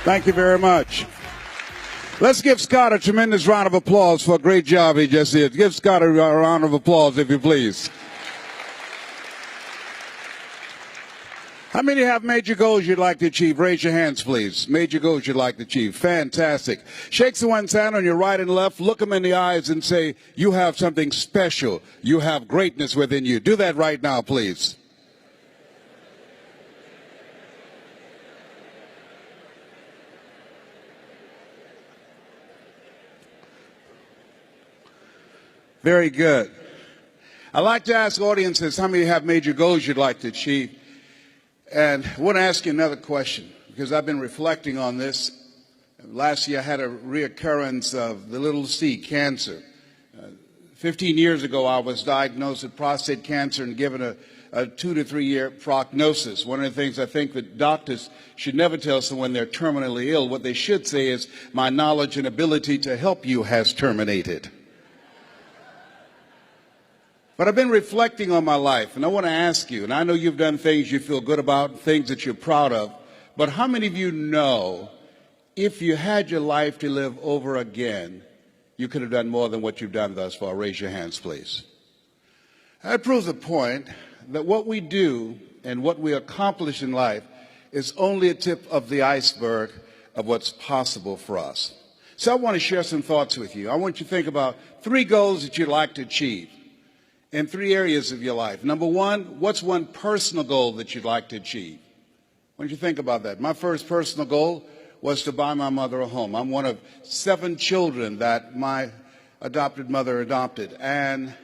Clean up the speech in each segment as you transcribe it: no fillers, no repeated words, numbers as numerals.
Thank you very much. Let's give Scott a tremendous round of applause for a great job he just did. Give Scott a round of applause, if you please. How many have major goals you'd like to achieve? Raise your hands, please. Major goals you'd like to achieve. Fantastic. Shake someone's hand on your right and left. Look them in the eyes and say, you have something special. You have greatness within you. Do that right now, please. Very good. I'd like to ask audiences how many have major goals you'd like to achieve. And I want to ask you another question, because I've been reflecting on this. Last year I had a reoccurrence of the little c, cancer. 15 years ago I was diagnosed with prostate cancer and given a 2 to 3 year prognosis. One of the things I think that doctors should never tell someone they're terminally ill, what they should say is, my knowledge and ability to help you has terminated. But I've been reflecting on my life, and I want to ask you, and I know you've done things you feel good about, things that you're proud of, but how many of you know if you had your life to live over again, you could have done more than what you've done thus far? Raise your hands, please. That proves the point that what we do and what we accomplish in life is only a tip of the iceberg of what's possible for us. So I want to share some thoughts with you. I want you to think about 3 goals that you'd like to achieve in 3 areas of your life. Number 1, what's one personal goal that you'd like to achieve? Why don't you think about that? My first personal goal was to buy my mother a home. I'm one of 7 children that my adopted mother adopted. And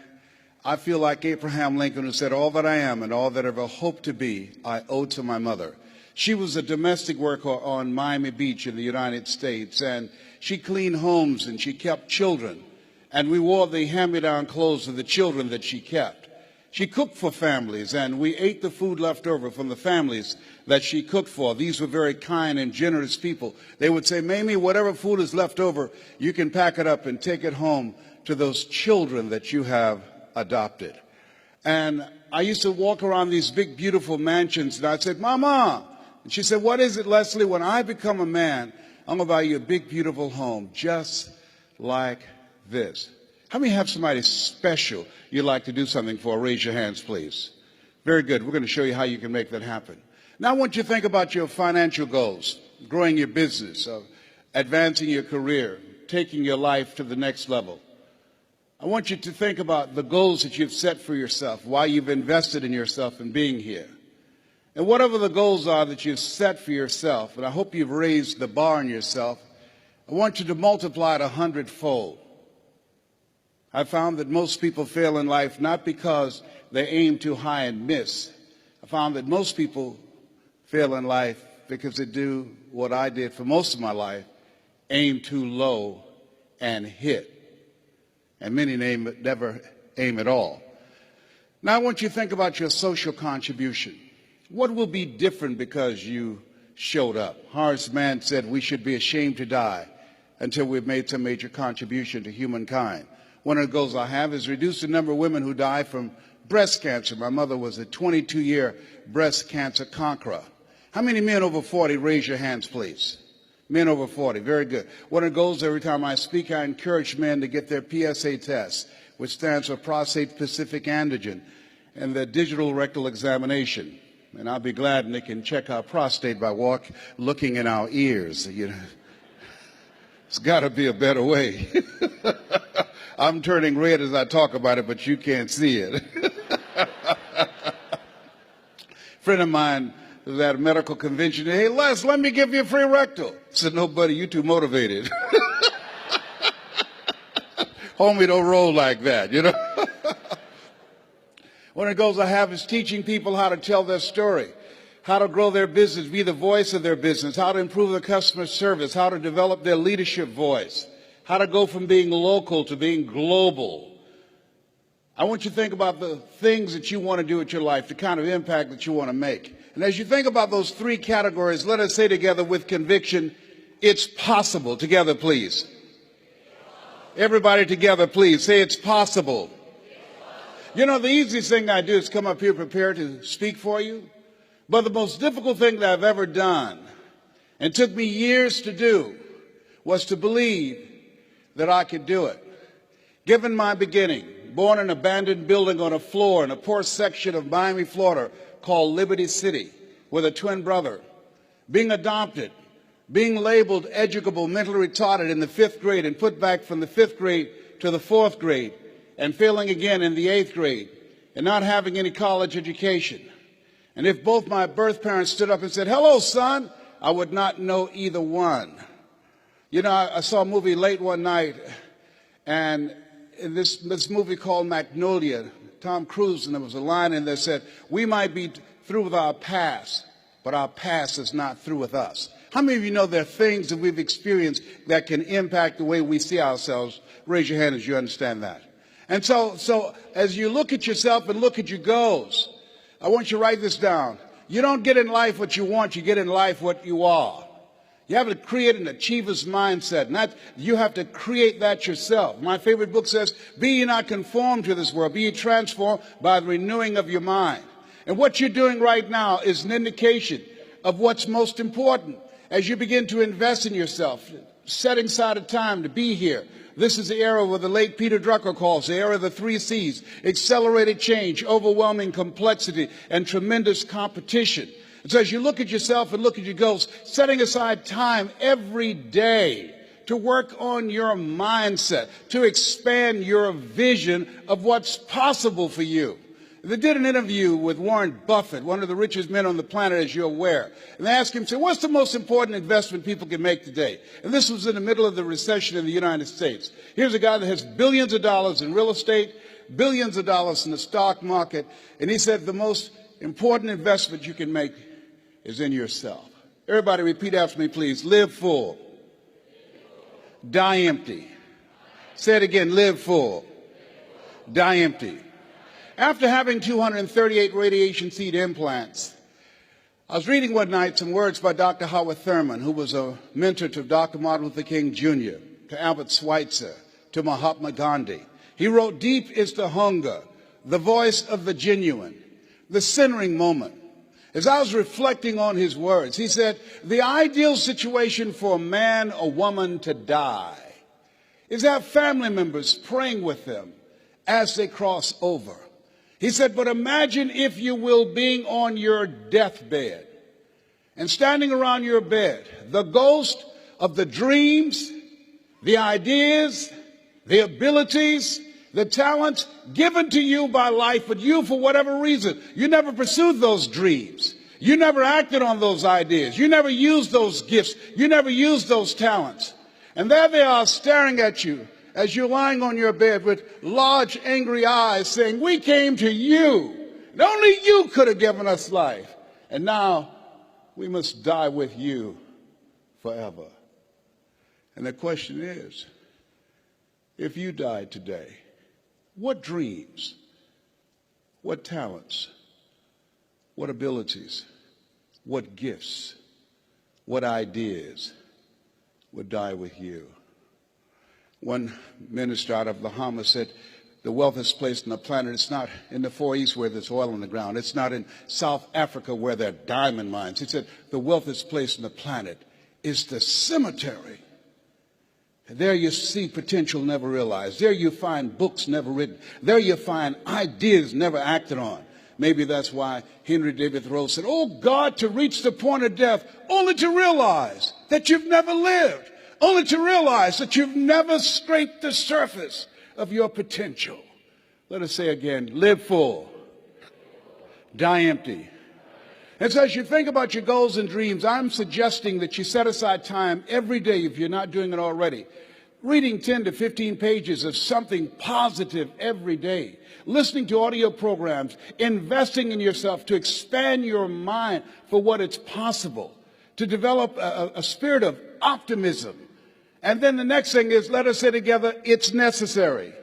I feel like Abraham Lincoln, who said, all that I am and all that I ever hope to be, I owe to my mother. She was a domestic worker on Miami Beach in the United States, and she cleaned homes and she kept children. And we wore the hand-me-down clothes of the children that she kept. She cooked for families, and we ate the food left over from the families that she cooked for. These were very kind and generous people. They would say, Mamie, whatever food is left over, you can pack it up and take it home to those children that you have adopted. And I used to walk around these big, beautiful mansions, and I'd say, Mama. And she said, what is it, Leslie? When I become a man, I'm going to buy you a big, beautiful home, just like this. How many have somebody special you'd like to do something for? Raise your hands, please. Very good. We're going to show you how you can make that happen. Now I want you to think about your financial goals, growing your business, advancing your career, taking your life to the next level. I want you to think about the goals that you've set for yourself, why you've invested in yourself and being here. And whatever the goals are that you've set for yourself, and I hope you've raised the bar on yourself, I want you to multiply it 100-fold. I found that most people fail in life not because they aim too high and miss. I found that most people fail in life because they do what I did for most of my life, aim too low and hit. And many never aim at all. Now I want you to think about your social contribution. What will be different because you showed up? Horace Mann said we should be ashamed to die until we've made some major contribution to humankind. One of the goals I have is reduce the number of women who die from breast cancer. My mother was a 22-year breast cancer conqueror. How many men over 40? Raise your hands, please. Men over 40. Very good. One of the goals every time I speak, I encourage men to get their PSA test, which stands for prostate-specific antigen, and the digital rectal examination. And I'll be glad and they can check our prostate by looking in our ears. You know, it's got to be a better way. I'm turning red as I talk about it, but you can't see it. A friend of mine was at a medical convention. Hey, Les, let me give you a free rectal. I said, no, buddy, you too motivated. Homie, don't roll like that, you know. One of the goals I have is teaching people how to tell their story, how to grow their business, be the voice of their business, how to improve their customer service, how to develop their leadership voice, how to go from being local to being global. I want you to think about the things that you want to do with your life, the kind of impact that you want to make. And as you think about those 3 categories, let us say together with conviction, it's possible. Together, please. Everybody together, please. Say it's possible. You know, the easiest thing I do is come up here prepared to speak for you. But the most difficult thing that I've ever done and took me years to do was to believe that I could do it. Given my beginning, born in an abandoned building on a floor in a poor section of Miami, Florida, called Liberty City, with a twin brother, being adopted, being labeled educable, mentally retarded in the 5th grade and put back from the 5th grade to the 4th grade, and failing again in the 8th grade, and not having any college education. And if both my birth parents stood up and said, "Hello, son," I would not know either one. You know, I saw a movie late one night, and in this movie called Magnolia, Tom Cruise, and there was a line in there that said, "We might be through with our past, but our past is not through with us." How many of you know there are things that we've experienced that can impact the way we see ourselves? Raise your hand as you understand that. And so as you look at yourself and look at your goals, I want you to write this down. You don't get in life what you want, you get in life what you are. You have to create an achiever's mindset. You have to create that yourself. My favorite book says, "Be ye not conformed to this world, be ye transformed by the renewing of your mind." And what you're doing right now is an indication of what's most important. As you begin to invest in yourself, setting aside a time to be here. This is the era what the late Peter Drucker calls the era of the 3 C's: accelerated change, overwhelming complexity, and tremendous competition. And so as you look at yourself and look at your goals, setting aside time every day to work on your mindset, to expand your vision of what's possible for you. They did an interview with Warren Buffett, one of the richest men on the planet, as you're aware. And they asked him, what's the most important investment people can make today? And this was in the middle of the recession in the United States. Here's a guy that has billions of dollars in real estate, billions of dollars in the stock market. And he said the most important investment you can make is in yourself. Everybody repeat after me, please. Live full. Die empty. Say it again. Live full. Die empty. After having 238 radiation seed implants, I was reading one night some words by Dr. Howard Thurman, who was a mentor to Dr. Martin Luther King Jr., to Albert Schweitzer, to Mahatma Gandhi. He wrote, "Deep is the hunger, the voice of the genuine, the centering moment." As I was reflecting on his words, he said, the ideal situation for a man or woman to die is to have family members praying with them as they cross over. He said, but imagine, if you will, being on your deathbed and standing around your bed, the ghost of the dreams, the ideas, the abilities, the talents given to you by life, but you, for whatever reason, you never pursued those dreams. You never acted on those ideas. You never used those gifts. You never used those talents. And there they are staring at you as you're lying on your bed with large, angry eyes saying, we came to you, and only you could have given us life. And now we must die with you forever. And the question is, if you died today, what dreams, what talents, what abilities, what gifts, what ideas would die with you? One minister out of Bahamas said, the wealthiest place on the planet, it's not in the Far East where there's oil in the ground. It's not in South Africa where there are diamond mines. He said, the wealthiest place on the planet is the cemetery. There you see potential never realized. There you find books never written. There you find ideas never acted on. Maybe that's why Henry David Thoreau said, oh God, to reach the point of death, only to realize that you've never lived. Only to realize that you've never scraped the surface of your potential. Let us say again, live full, die empty. And so as you think about your goals and dreams, I'm suggesting that you set aside time every day, if you're not doing it already, reading 10 to 15 pages of something positive every day, listening to audio programs, investing in yourself to expand your mind for what it's possible, to develop a spirit of optimism. And then the next thing is, let us say together, it's necessary.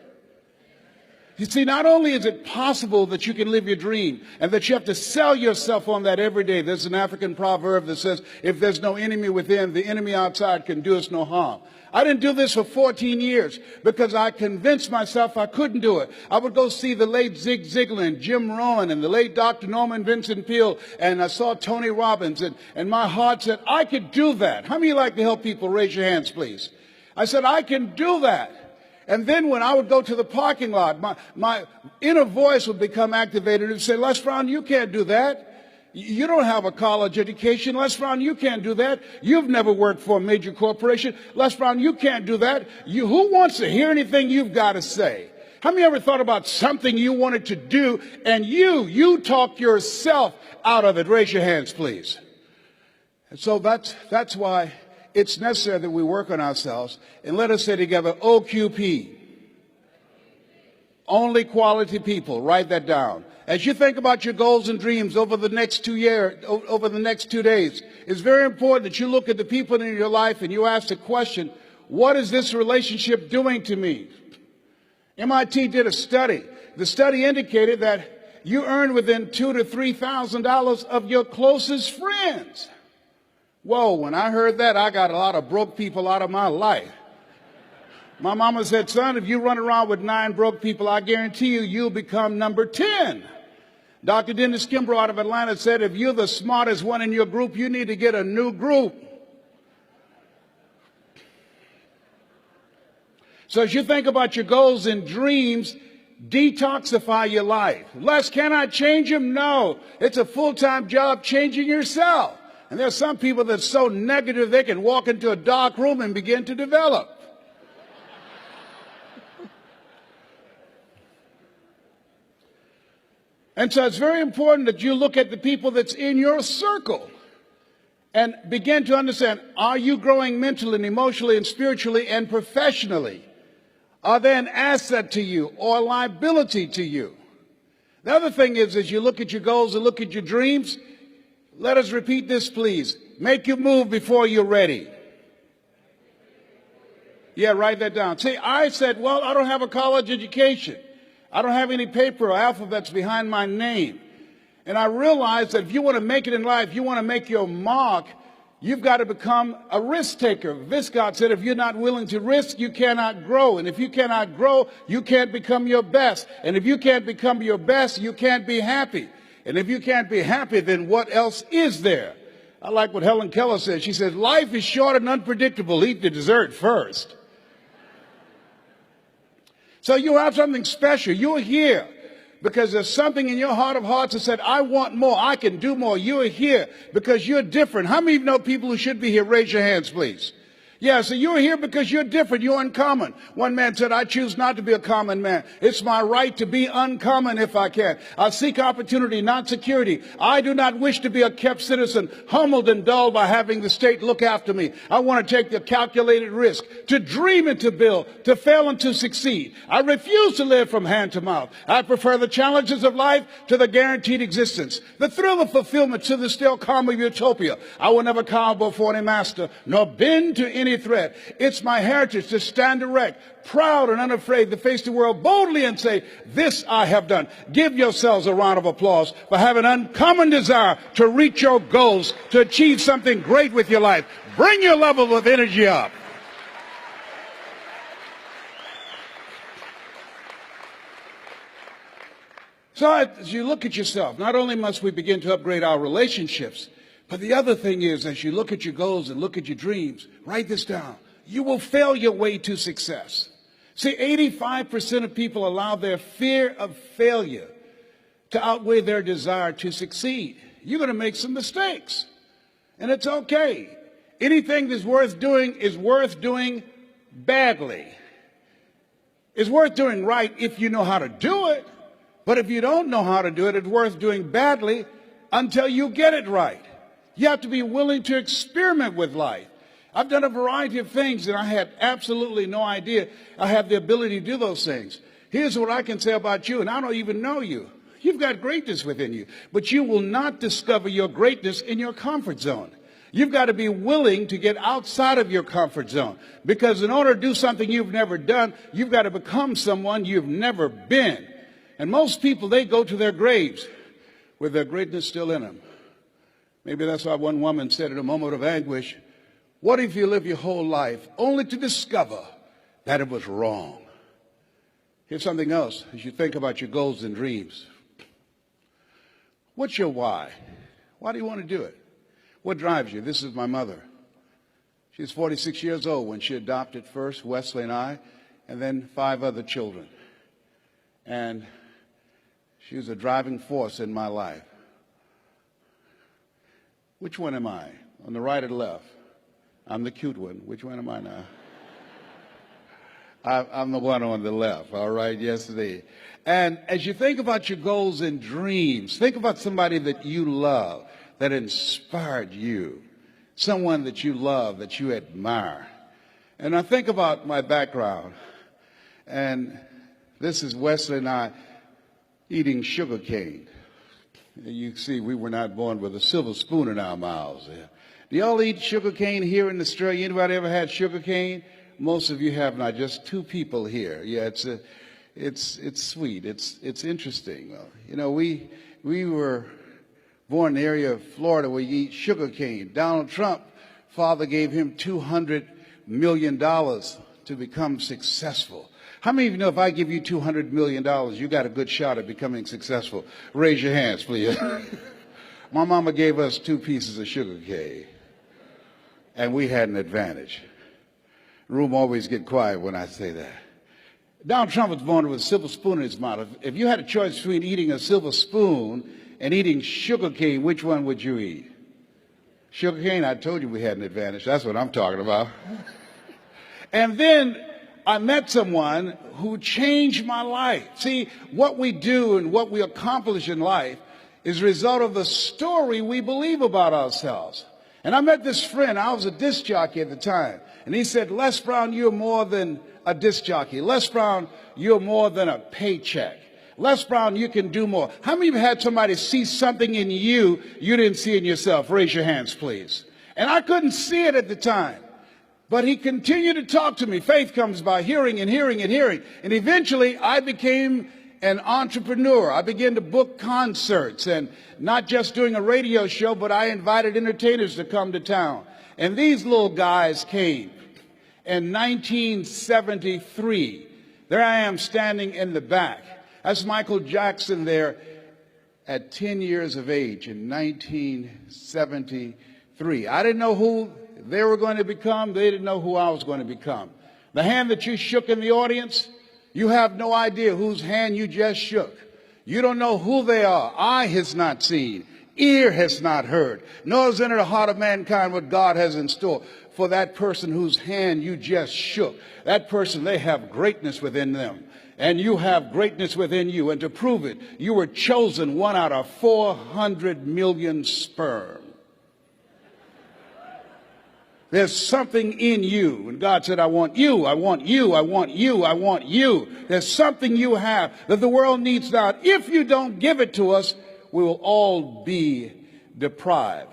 You see, not only is it possible that you can live your dream and that you have to sell yourself on that every day. There's an African proverb that says, if there's no enemy within, the enemy outside can do us no harm. I didn't do this for 14 years because I convinced myself I couldn't do it. I would go see the late Zig Ziglar and Jim Rohn and the late Dr. Norman Vincent Peale, and I saw Tony Robbins, and my heart said, I could do that. How many like to help people? Raise your hands, please. I said, I can do that. And then when I would go to the parking lot, my inner voice would become activated and say, Les Brown, you can't do that. You don't have a college education. Les Brown, you can't do that. You've never worked for a major corporation. Les Brown, you can't do that. Who wants to hear anything you've got to say? How many ever thought about something you wanted to do and you talk yourself out of it? Raise your hands, please. And so that's why it's necessary that we work on ourselves. And let us say together, OQP. Only quality people. Write that down. As you think about your goals and dreams over the next 2 days, it's very important that you look at the people in your life and you ask the question, what is this relationship doing to me? MIT did a study. The study indicated that you earn within $2,000 to $3,000 of your closest friends. Whoa, when I heard that, I got a lot of broke people out of my life. My mama said, son, if you run around with 9 broke people, I guarantee you'll become number 10. Dr. Dennis Kimbrough out of Atlanta said, if you're the smartest one in your group, you need to get a new group. So as you think about your goals and dreams, detoxify your life. Les, can I change them? No. It's a full-time job changing yourself. And there's some people that's so negative they can walk into a dark room and begin to develop. And so it's very important that you look at the people that's in your circle and begin to understand, are you growing mentally and emotionally and spiritually and professionally? Are they an asset to you or a liability to you? The other thing is, as you look at your goals and look at your dreams, let us repeat this, please. Make your move before you're ready. Yeah, write that down. See, I said, well, I don't have a college education. I don't have any paper or alphabets behind my name. And I realized that if you want to make it in life, you want to make your mark, you've got to become a risk taker. Viscott said, if you're not willing to risk, you cannot grow. And if you cannot grow, you can't become your best. And if you can't become your best, you can't be happy. And if you can't be happy, then what else is there? I like what Helen Keller said. She says, life is short and unpredictable. Eat the dessert first. So you have something special. You're here because there's something in your heart of hearts that said, I want more. I can do more. You're here because you're different. How many of you know people who should be here? Raise your hands, please. Yeah, so you're here because you're different. You're uncommon. One man said, I choose not to be a common man. It's my right to be uncommon if I can. I seek opportunity, not security. I do not wish to be a kept citizen, humbled and dulled by having the state look after me. I want to take the calculated risk, to dream and to build, to fail and to succeed. I refuse to live from hand to mouth. I prefer the challenges of life to the guaranteed existence, the thrill of fulfillment to the still calm of utopia. I will never cower before any master, nor bend to any threat. It's my heritage to stand erect, proud and unafraid, to face the world boldly and say, this I have done. Give yourselves a round of applause for having an uncommon desire to reach your goals, to achieve something great with your life. Bring your level of energy up. So as you look at yourself, not only must we begin to upgrade our relationships, but the other thing is, as you look at your goals and look at your dreams, write this down. You will fail your way to success. See, 85% of people allow their fear of failure to outweigh their desire to succeed. You're going to make some mistakes, and it's okay. Anything that's worth doing is worth doing badly. It's worth doing right if you know how to do it, but if you don't know how to do it, it's worth doing badly until you get it right. You have to be willing to experiment with life. I've done a variety of things and I had absolutely no idea I had the ability to do those things. Here's what I can say about you, and I don't even know you. You've got greatness within you, but you will not discover your greatness in your comfort zone. You've got to be willing to get outside of your comfort zone, because in order to do something you've never done, you've got to become someone you've never been. And most people, they go to their graves with their greatness still in them. Maybe that's why one woman said in a moment of anguish, what if you live your whole life only to discover that it was wrong? Here's something else as you think about your goals and dreams. What's your why? Why do you want to do it? What drives you? This is my mother. She was 46 years old when she adopted first Wesley and I, and then 5 other children. And she was a driving force in my life. Which one am I? On the right or the left? I'm the cute one. Which one am I now? I'm the one on the left, all right? Yes, indeed. And as you think about your goals and dreams, think about somebody that you love, that inspired you, someone that you love, that you admire. And I think about my background, and this is Wesley and I eating sugar cane. You see, we were not born with a silver spoon in our mouths. Do y'all eat sugar cane here in Australia? Anybody ever had sugar cane? Most of you have not. Just 2 people here. Yeah, it's sweet. It's interesting. You know, we were born in the area of Florida where you eat sugar cane. Donald Trump, father gave him $200 million to become successful. How many of you know if I give you $200 million, you got a good shot at becoming successful? Raise your hands, please. My mama gave us 2 pieces of sugar cane, and we had an advantage. The room always get quiet when I say that. Donald Trump was born with a silver spoon in his mouth. If you had a choice between eating a silver spoon and eating sugar cane, which one would you eat? Sugar cane? I told you we had an advantage. That's what I'm talking about. And then I met someone who changed my life. See, what we do and what we accomplish in life is a result of the story we believe about ourselves. And I met this friend. I was a disc jockey at the time. And he said, Les Brown, you're more than a disc jockey. Les Brown, you're more than a paycheck. Les Brown, you can do more. How many of you had somebody see something in you didn't see in yourself? Raise your hands, please. And I couldn't see it at the time. But he continued to talk to me. Faith comes by hearing and hearing and hearing. And eventually I became an entrepreneur. I began to book concerts, and not just doing a radio show, but I invited entertainers to come to town. And these little guys came in 1973. There I am standing in the back. That's Michael Jackson there at 10 years of age in 1973. I didn't know who they were going to become. They didn't know who I was going to become. The hand that you shook in the audience, you have no idea whose hand you just shook. You don't know who they are. Eye has not seen, ear has not heard, nor has entered the heart of mankind what God has in store for that person whose hand you just shook. That person, they have greatness within them, and you have greatness within you. And to prove it, you were chosen 1 out of 400 million sperm. There's something in you. And God said, I want you, I want you, I want you, I want you. There's something you have that the world needs now. If you don't give it to us, we will all be deprived.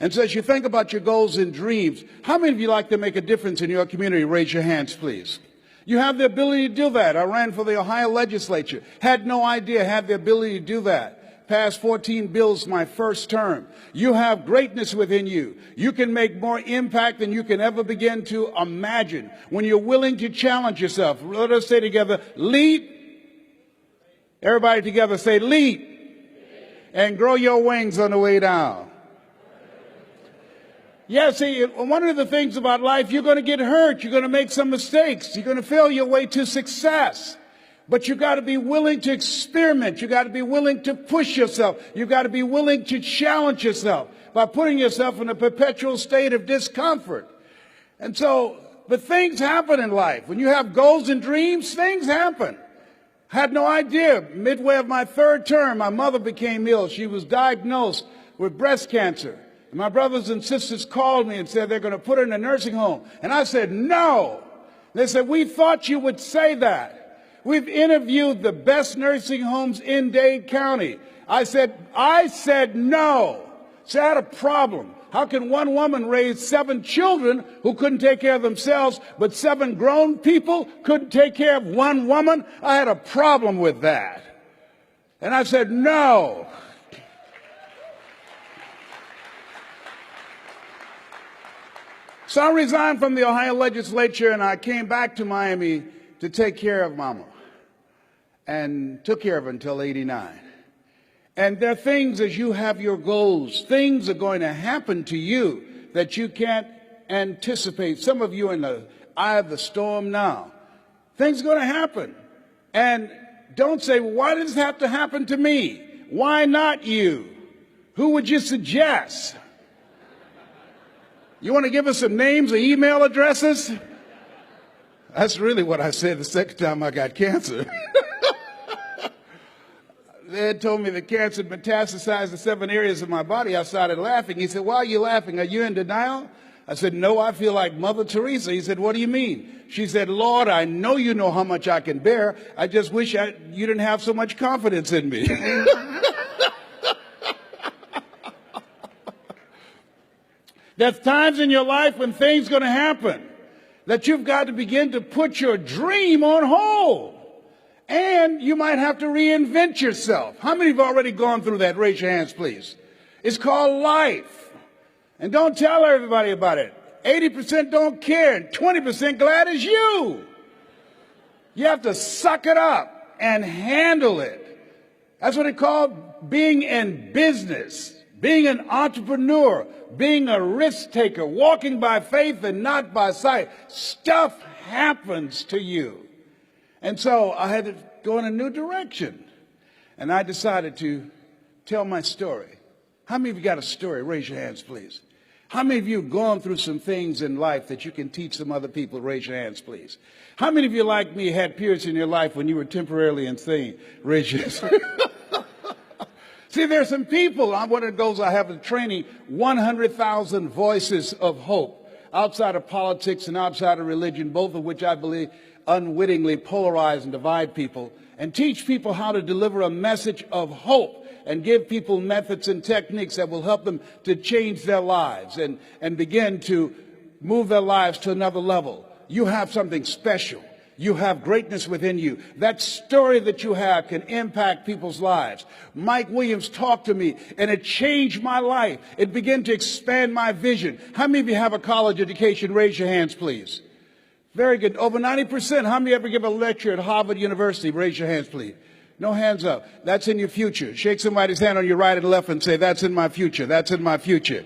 And so as you think about your goals and dreams, how many of you like to make a difference in your community? Raise your hands, please. You have the ability to do that. I ran for the Ohio legislature. Had no idea I had the ability to do that. Passed 14 bills my first term. You have greatness within you. You can make more impact than you can ever begin to imagine when you're willing to challenge yourself. Let us say together, leap. Everybody together say leap. And grow your wings on the way down. Yeah, see, one of the things about life, you're going to get hurt. You're going to make some mistakes. You're going to fail your way to success. But you got to be willing to experiment. You got to be willing to push yourself. You got to be willing to challenge yourself by putting yourself in a perpetual state of discomfort. And so, but things happen in life. When you have goals and dreams, things happen. I had no idea. Midway of my third term, my mother became ill. She was diagnosed with breast cancer. And my brothers and sisters called me and said they're going to put her in a nursing home. And I said, no. They said, we thought you would say that. We've interviewed the best nursing homes in Dade County. I said no. So I had a problem. How can one woman raise 7 children who couldn't take care of themselves, but 7 grown people couldn't take care of one woman? I had a problem with that. And I said, no. So I resigned from the Ohio legislature and I came back to Miami to take care of Mama, and took care of her until 89. And there are things, as you have your goals, things are going to happen to you that you can't anticipate. Some of you are in the eye of the storm now. Things are going to happen. And don't say, well, why does this have to happen to me? Why not you? Who would you suggest? You want to give us some names or email addresses? That's really what I said the second time I got cancer. They had told me the cancer had metastasized to 7 areas of my body. I started laughing. He said, why are you laughing? Are you in denial? I said, no, I feel like Mother Teresa. He said, what do you mean? She said, Lord, I know you know how much I can bear. I just wish you didn't have so much confidence in me. There's times in your life when things are going to happen that you've got to begin to put your dream on hold. And you might have to reinvent yourself. How many have already gone through that? Raise your hands, please. It's called life. And don't tell everybody about it. 80% don't care, and 20% glad as you. You have to suck it up and handle it. That's what it's called being in business, being an entrepreneur, being a risk taker, walking by faith and not by sight. Stuff happens to you. And so I had to go in a new direction. And I decided to tell my story. How many of you got a story? Raise your hands, please. How many of you have gone through some things in life that you can teach some other people? Raise your hands, please. How many of you, like me, had periods in your life when you were temporarily insane? Raise your hands. See, there's some people, one of the goals I have in training, 100,000 voices of hope outside of politics and outside of religion, both of which I believe unwittingly polarize and divide people, and teach people how to deliver a message of hope and give people methods and techniques that will help them to change their lives and begin to move their lives to another level. You have something special. You have greatness within you. That story that you have can impact people's lives. Mike Williams talked to me, and it changed my life. It began to expand my vision. How many of you have a college education? Raise your hands, please. Very good. Over 90%. How many ever give a lecture at Harvard University? Raise your hands, please. No hands up. That's in your future. Shake somebody's hand on your right and left and say, that's in my future. That's in my future.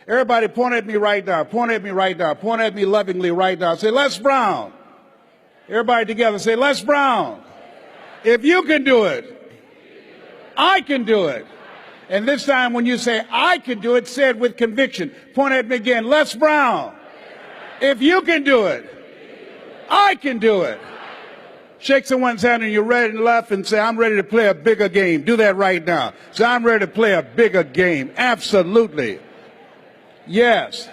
Everybody point at me right now. Point at me right now. Point at me lovingly right now. Say, Les Brown. Everybody together say, Les Brown. If you can do it, I can do it. And this time when you say, I can do it, say it with conviction. Point at me again. Les Brown. If you can do it, I can do it. Shake someone's hand on your right and left and say, I'm ready to play a bigger game. Do that right now. Say, I'm ready to play a bigger game. Absolutely. Yes.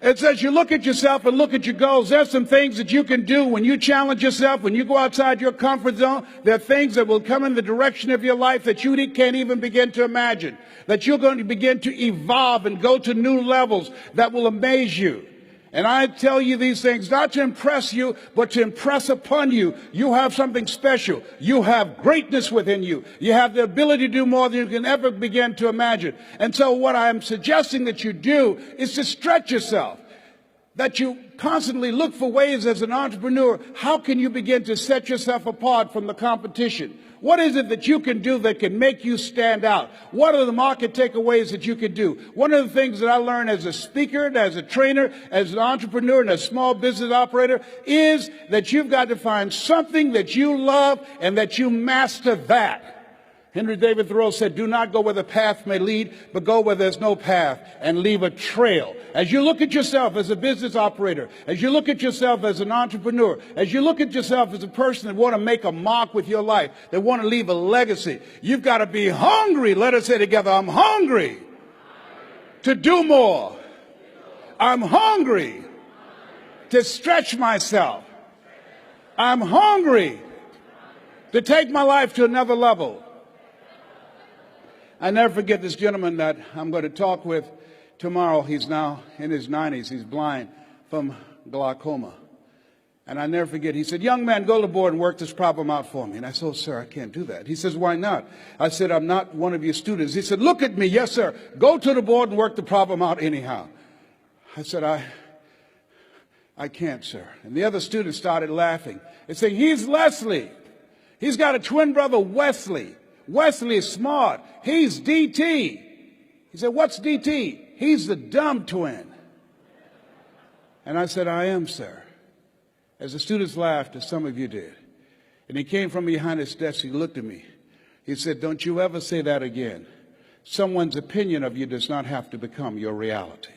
It says you look at yourself and look at your goals. There's some things that you can do when you challenge yourself, when you go outside your comfort zone. There are things that will come in the direction of your life that you can't even begin to imagine. That you're going to begin to evolve and go to new levels that will amaze you. And I tell you these things not to impress you, but to impress upon you. You have something special. You have greatness within you. You have the ability to do more than you can ever begin to imagine. And so what I'm suggesting that you do is to stretch yourself. That you constantly look for ways as an entrepreneur, how can you begin to set yourself apart from the competition? What is it that you can do that can make you stand out? What are the market takeaways that you can do? One of the things that I learned as a speaker, as a trainer, as an entrepreneur, and a small business operator is that you've got to find something that you love and that you master that. Henry David Thoreau said, do not go where the path may lead, but go where there's no path and leave a trail. As you look at yourself as a business operator, as you look at yourself as an entrepreneur, as you look at yourself as a person that want to make a mark with your life, that want to leave a legacy, you've got to be hungry. Let us say together, I'm hungry to do more. I'm hungry to stretch myself. I'm hungry to take my life to another level. I never forget this gentleman that I'm going to talk with tomorrow. He's now in his 90s. He's blind from glaucoma. And I never forget, he said, young man, go to the board and work this problem out for me. And I said, oh, sir, I can't do that. He says, why not? I said, I'm not one of your students. He said, look at me. Yes, sir. Go to the board and work the problem out anyhow. I said, I can't, sir. And the other students started laughing. They said, he's Leslie. He's got a twin brother, Wesley. Wesley is smart. He's DT. He said, what's DT? He's the dumb twin. And I said, I am, sir. As the students laughed, as some of you did. And he came from behind his desk. He looked at me. He said, don't you ever say that again. Someone's opinion of you does not have to become your reality.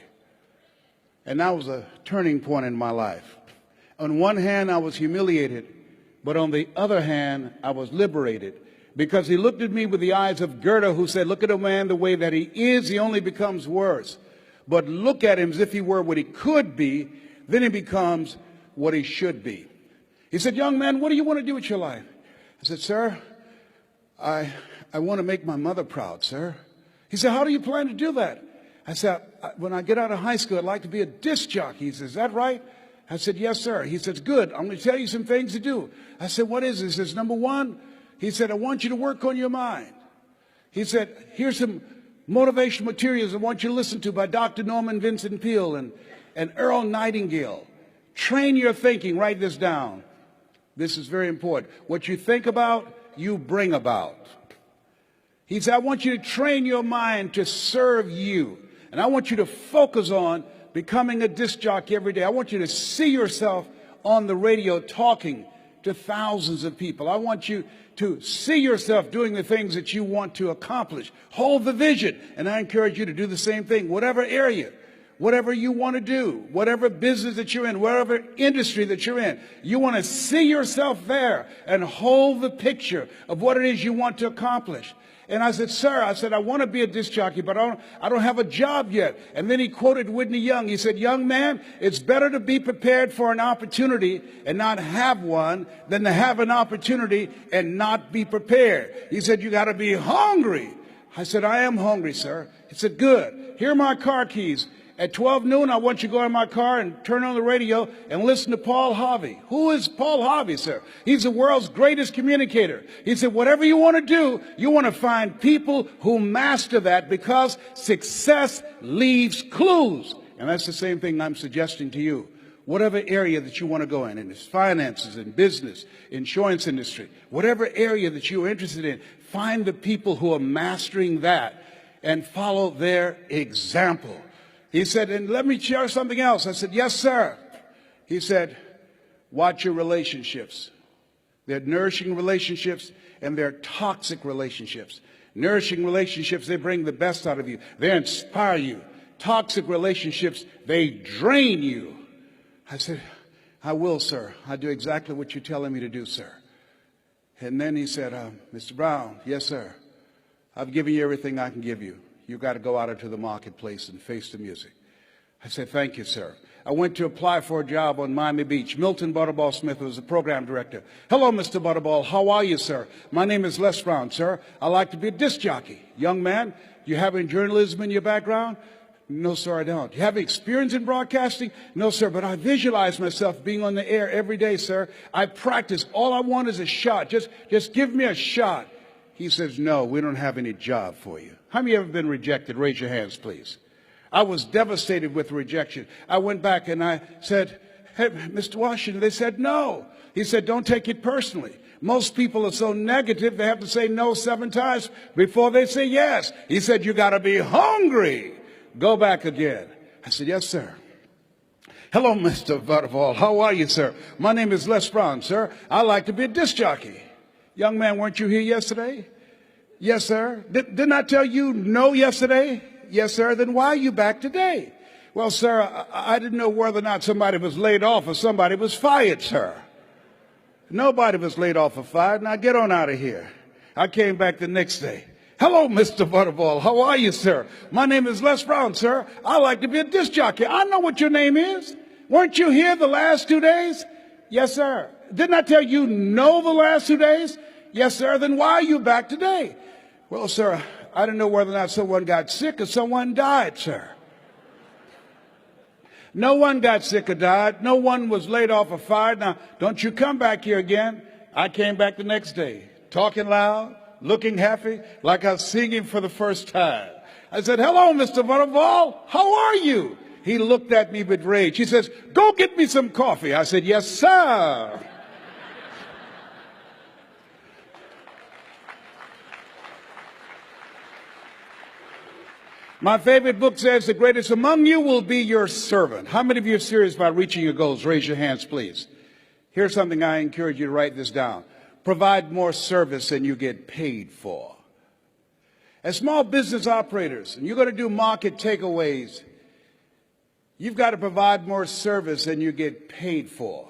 And that was a turning point in my life. On one hand, I was humiliated, but on the other hand, I was liberated, because he looked at me with the eyes of Goethe, who said, look at a man the way that he is, he only becomes worse. But look at him as if he were what he could be, then he becomes what he should be. He said, young man, what do you want to do with your life? I said, sir, I want to make my mother proud, sir. He said, how do you plan to do that? I said, when I get out of high school, I'd like to be a disc jockey. He says, is that right? I said, yes, sir. He says, good. I'm going to tell you some things to do. I said, what is it? He says, number one, he said, I want you to work on your mind. He said, here's some motivational materials I want you to listen to by Dr. Norman Vincent Peale and Earl Nightingale. Train your thinking. Write this down. This is very important. What you think about, you bring about. He said, I want you to train your mind to serve you. And I want you to focus on becoming a disc jockey every day. I want you to see yourself on the radio talking to thousands of people. I want you to see yourself doing the things that you want to accomplish. Hold the vision. And I encourage you to do the same thing, whatever area. Whatever you want to do, whatever business that you're in, whatever industry that you're in, you want to see yourself there and hold the picture of what it is you want to accomplish. And I said, sir, I want to be a disc jockey, but I don't have a job yet. And then he quoted Whitney Young. He said, young man, it's better to be prepared for an opportunity and not have one than to have an opportunity and not be prepared. He said, you got to be hungry. I said, I am hungry, sir. He said, good. Here are my car keys. At 12 noon, I want you to go in my car and turn on the radio and listen to Paul Harvey. Who is Paul Harvey, sir? He's the world's greatest communicator. He said, whatever you want to do, you want to find people who master that, because success leaves clues. And that's the same thing I'm suggesting to you. Whatever area that you want to go in it's finances, in business, insurance industry, whatever area that you're interested in, find the people who are mastering that and follow their example. He said, and let me share something else. I said, yes, sir. He said, watch your relationships. They're nourishing relationships and they're toxic relationships. Nourishing relationships, they bring the best out of you. They inspire you. Toxic relationships, they drain you. I said, I will, sir. I do exactly what you're telling me to do, sir. And then he said, Mr. Brown, yes, sir. I've given you everything I can give you. You've got to go out into the marketplace and face the music. I said, thank you, sir. I went to apply for a job on Miami Beach. Milton Butterball Smith was the program director. Hello, Mr. Butterball. How are you, sir? My name is Les Brown, sir. I like to be a disc jockey. Young man, you have any journalism in your background? No, sir, I don't. You have experience in broadcasting? No, sir, but I visualize myself being on the air every day, sir. I practice. All I want is a shot. Just give me a shot. He says, no, we don't have any job for you. How many have ever been rejected? Raise your hands, please. I was devastated with rejection. I went back and I said, hey, Mr. Washington, they said no. He said, don't take it personally. Most people are so negative, they have to say no 7 times before they say yes. He said, you got to be hungry. Go back again. I said, yes, sir. Hello, Mr. Butterball. How are you, sir? My name is Les Brown, sir. I like to be a disc jockey. Young man, weren't you here yesterday? Yes, sir. Didn't I tell you no yesterday? Yes, sir. Then why are you back today? Well, sir, I didn't know whether or not somebody was laid off or somebody was fired, sir. Nobody was laid off or fired. Now get on out of here. I came back the next day. Hello, Mr. Butterball. How are you, sir? My name is Les Brown, sir. I like to be a disc jockey. I know what your name is. Weren't you here the last 2 days? Yes, sir. Didn't I tell you no the last 2 days? Yes, sir. Then why are you back today? Well, sir, I didn't know whether or not someone got sick or someone died, sir. No one got sick or died. No one was laid off or fired. Now, don't you come back here again. I came back the next day, talking loud, looking happy, like I was singing for the first time. I said, hello, Mr. Butterfall. How are you? He looked at me with rage. He says, go get me some coffee. I said, yes, sir. My favorite book says the greatest among you will be your servant. How many of you are serious about reaching your goals? Raise your hands, please. Here's something I encourage you to write this down. Provide more service than you get paid for. As small business operators, and you're going to do market takeaways, you've got to provide more service than you get paid for.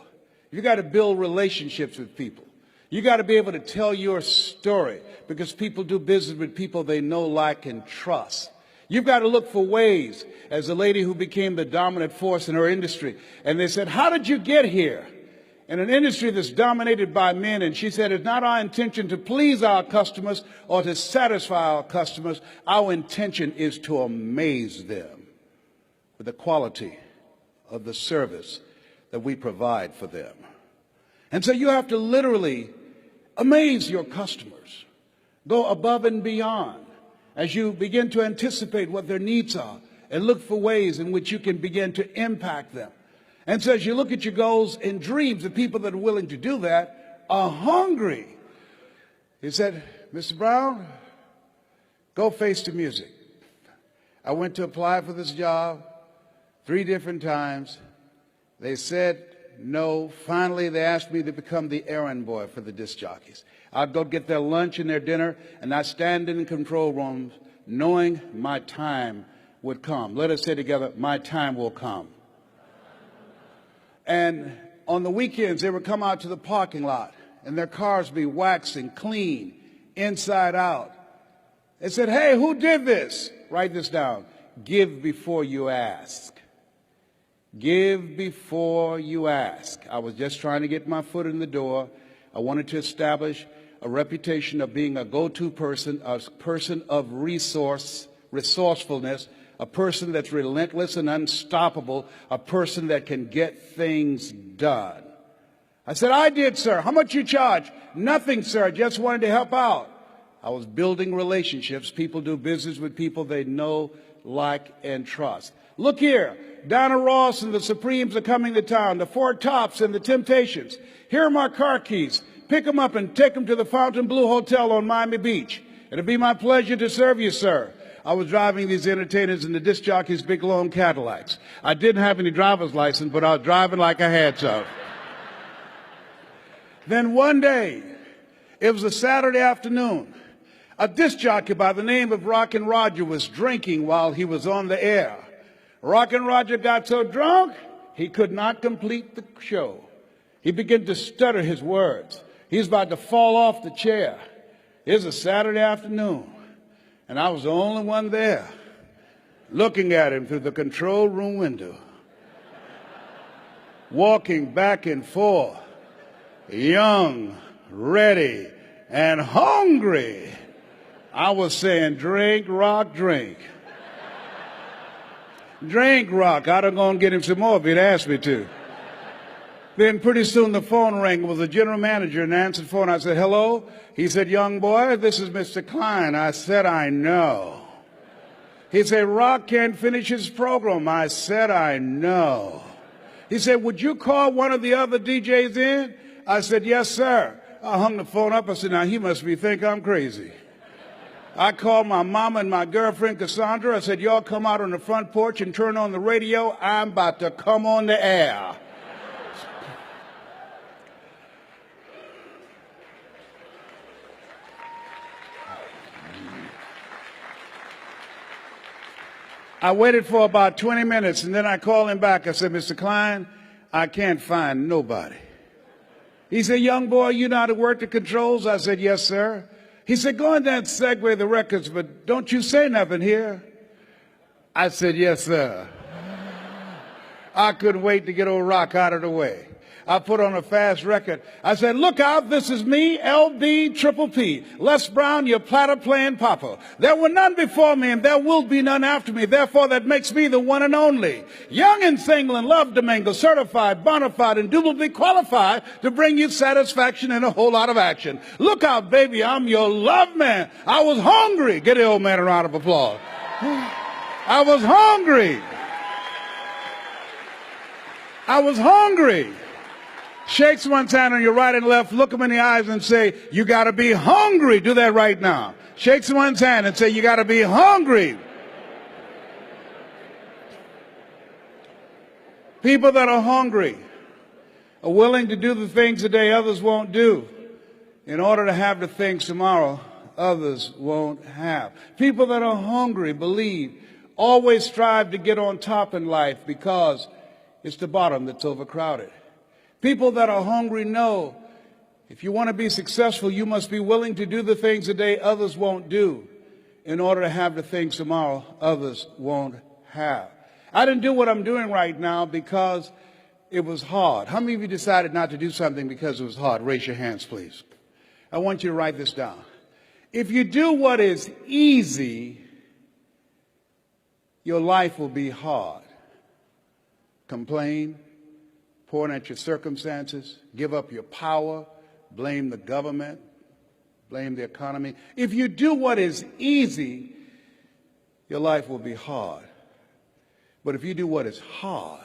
You've got to build relationships with people. You've got to be able to tell your story because people do business with people they know, like, and trust. You've got to look for ways, as the lady who became the dominant force in her industry. And they said, how did you get here? In an industry that's dominated by men. And she said, it's not our intention to please our customers or to satisfy our customers. Our intention is to amaze them with the quality of the service that we provide for them. And so you have to literally amaze your customers. Go above and beyond as you begin to anticipate what their needs are and look for ways in which you can begin to impact them. And so as you look at your goals and dreams, the people that are willing to do that are hungry. He said, Mr. Brown, go face the music. I went to apply for this job 3 different times. They said no. Finally, they asked me to become the errand boy for the disc jockeys. I'd go get their lunch and their dinner, and I'd stand in the control rooms knowing my time would come. Let us say together, my time will come. And on the weekends, they would come out to the parking lot, and their cars be waxing clean, inside out. They said, hey, who did this? Write this down. Give before you ask. Give before you ask. I was just trying to get my foot in the door. I wanted to establish a reputation of being a go-to person, a person of resourcefulness, a person that's relentless and unstoppable, a person that can get things done. I said, I did, sir. How much you charge? Nothing, sir. I just wanted to help out. I was building relationships. People do business with people they know, like, and trust. Look here. Donna Ross and the Supremes are coming to town. The Four Tops and the Temptations. Here are my car keys. Pick them up and take them to the Fontainebleau Hotel on Miami Beach. It'll be my pleasure to serve you, sir. I was driving these entertainers in the disc jockeys' big long Cadillacs. I didn't have any driver's license, but I was driving like I had some. Then one day, it was a Saturday afternoon, a disc jockey by the name of Rockin' Roger was drinking while he was on the air. Rockin' Roger got so drunk, he could not complete the show. He began to stutter his words. He was about to fall off the chair. It was a Saturday afternoon, and I was the only one there looking at him through the control room window, walking back and forth, young, ready, and hungry. I was saying, drink, rock, drink. Drink, rock. I'd have gone get him some more if he'd asked me to. Then pretty soon the phone rang. It was the general manager and answered the phone. I said, hello? He said, young boy, this is Mr. Klein. I said, I know. He said, Rock can't finish his program. I said, I know. He said, would you call one of the other DJs in? I said, yes, sir. I hung the phone up. I said, now he must think I'm crazy. I called my mama and my girlfriend, Cassandra. I said, y'all come out on the front porch and turn on the radio. I'm about to come on the air. I waited for about 20 minutes, and then I called him back. I said, Mr. Klein, I can't find nobody. He said, young boy, you know how to work the controls? I said, yes, sir. He said, go in there and segue the records, but don't you say nothing here. I said, yes, sir. I couldn't wait to get old Rock out of the way. I put on a fast record. I said, look out, this is me, LB Triple P, Les Brown, your platter playing papa. There were none before me and there will be none after me. Therefore, that makes me the one and only. Young and single and love to mingle, certified, bona fide, indubitably qualified to bring you satisfaction and a whole lot of action. Look out, baby, I'm your love man. I was hungry. Get the old man a round of applause. I was hungry. I was hungry. Shake someone's hand on your right and left, look them in the eyes and say, you got to be hungry. Do that right now. Shake someone's hand and say, you got to be hungry. People that are hungry are willing to do the things today others won't do in order to have the things tomorrow others won't have. People that are hungry believe, always strive to get on top in life because it's the bottom that's overcrowded. People that are hungry know if you want to be successful, you must be willing to do the things today others won't do in order to have the things tomorrow others won't have. I didn't do what I'm doing right now because it was hard. How many of you decided not to do something because it was hard? Raise your hands, please. I want you to write this down. If you do what is easy, your life will be hard. Complain, point at your circumstances, give up your power, blame the government, blame the economy. If you do what is easy, your life will be hard. But if you do what is hard,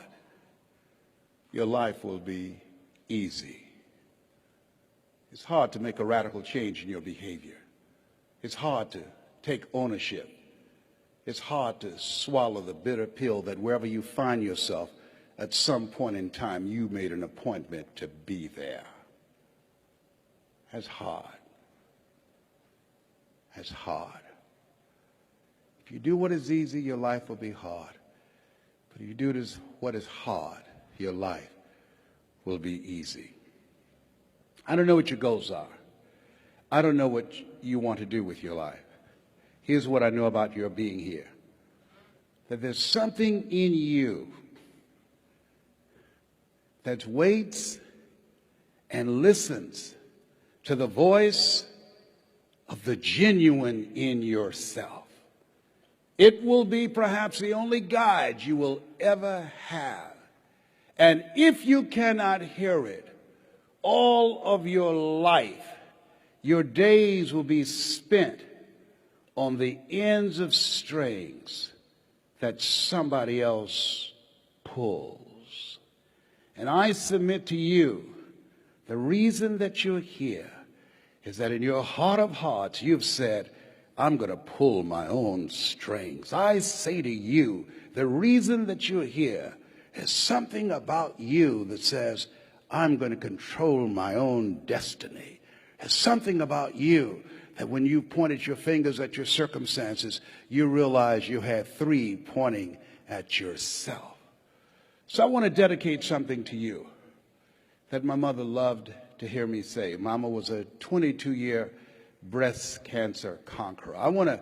your life will be easy. It's hard to make a radical change in your behavior. It's hard to take ownership. It's hard to swallow the bitter pill that wherever you find yourself, at some point in time, you made an appointment to be there. That's hard. That's hard. If you do what is easy, your life will be hard. But if you do what is hard, your life will be easy. I don't know what your goals are. I don't know what you want to do with your life. Here's what I know about your being here. That there's something in you that waits and listens to the voice of the genuine in yourself. It will be perhaps the only guide you will ever have. And if you cannot hear it, all of your life, your days will be spent on the ends of strings that somebody else pulls. And I submit to you, the reason that you're here is that in your heart of hearts, you've said, I'm going to pull my own strings. I say to you, the reason that you're here is something about you that says, I'm going to control my own destiny. There's something about you that when you pointed your fingers at your circumstances, you realize you had three pointing at yourself. So I want to dedicate something to you that my mother loved to hear me say. Mama was a 22-year breast cancer conqueror. I want to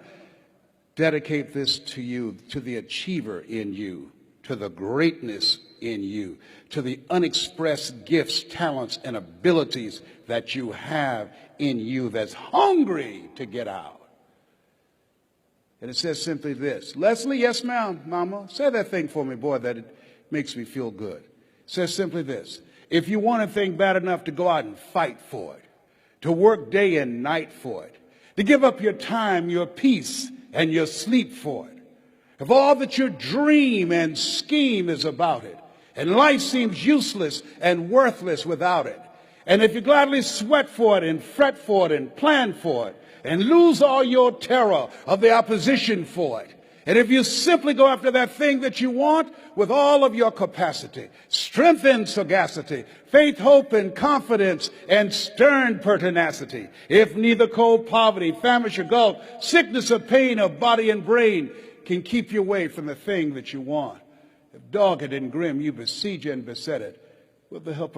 dedicate this to you, to the achiever in you, to the greatness in you, to the unexpressed gifts, talents, and abilities that you have in you that's hungry to get out. And it says simply this. Leslie, yes, ma'am, Mama. Say that thing for me, boy, that it makes me feel good. It says simply this. If you want a thing bad enough to go out and fight for it, to work day and night for it, to give up your time, your peace, and your sleep for it, if all that your dream and scheme is about it, and life seems useless and worthless without it, and if you gladly sweat for it and fret for it and plan for it, and lose all your terror of the opposition for it, and if you simply go after that thing that you want with all of your capacity, strength and sagacity, faith, hope, and confidence, and stern pertinacity, if neither cold poverty, famish or gulf, sickness or pain of body and brain can keep you away from the thing that you want, if dogged and grim you besiege and beset it with the help of